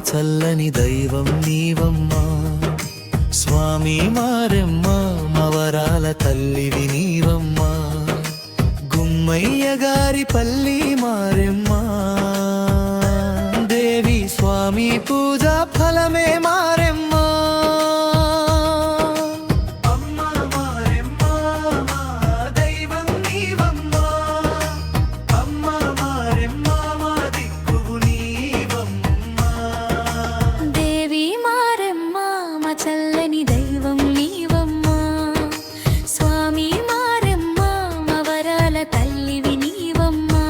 చల్లని దైవం నీవమ్మా. స్వామి మారెమ్మ మవరాల తల్లివి నీవమ్మా. గుమ్మయ్య గారి పల్లి మారెమ్మ దేవి స్వామి పూజా ఫలమే మారెమ్మ. చల్లని దైవం నీవమ్మా. స్వామి మారెమ్మ మవరాల తల్లివి నీవమ్మా.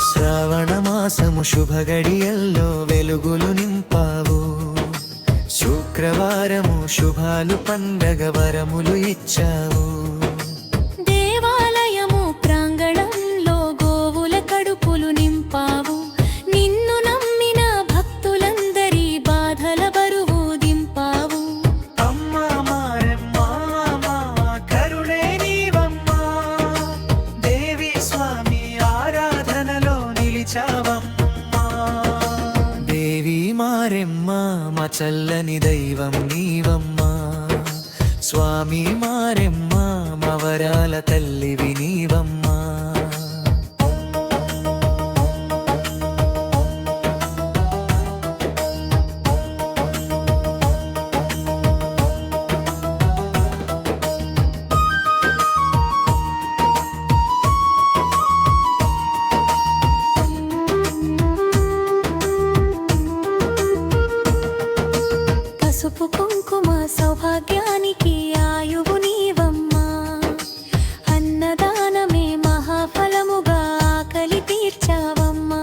శ్రావణమాసము శుభగడియల్లో వెలుగులు నింపావు. శుక్రవారము శుభాలు పండగ వరములు ఇచ్చావు. దేవాలయము ప్రాంగణంలో గోవుల కడుపులు నింపావు. నిన్ను నమ్మిన భక్తులందరి బాధల బరువు దింపావు. అమ్మా మారెమ్మ కరుణే నీవమ్మా. దేవి స్వామి ఆరాధనలో నిలిచావమ్మా. దేవి మారెమ్మ మా చల్లని దైవం నీవమ్మా. స్వామి మారెమ్మ మవరాల తల్లివి నీవమ్మా. పసుపు కుంకుమ సౌభాగ్యానికి ఆయువు నీవమ్మా. అన్నదానమే మహాఫలముగా ఆకలి తీర్చావమ్మా.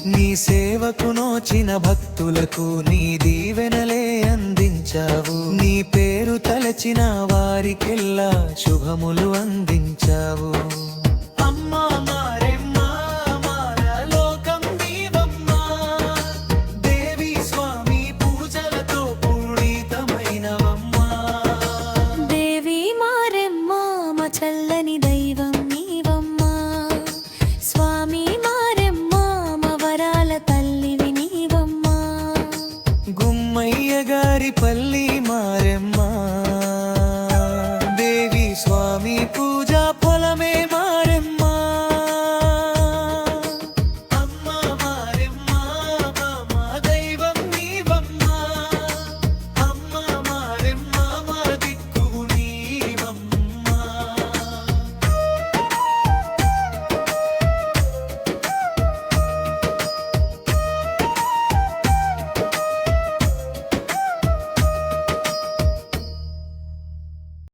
నీ సేవకు నోచిన భక్తులకు నీ దీవెనలే అందించావు. నీ పేరు తలచిన వారికెల్లా శుభములు అందించావు. అమ్మా మారెమ్మ లోకం నీవమ్మా. దేవి స్వామి పూజలతో పూరితమైనవమ్మా. దేవి మారెమ్మ మా చల్లని దైవం నీవమ్మా. స్వామి మారెమ్మ మవరాల తల్లివి నీవమ్మా. గుమ్మయ్య గారి పల్లి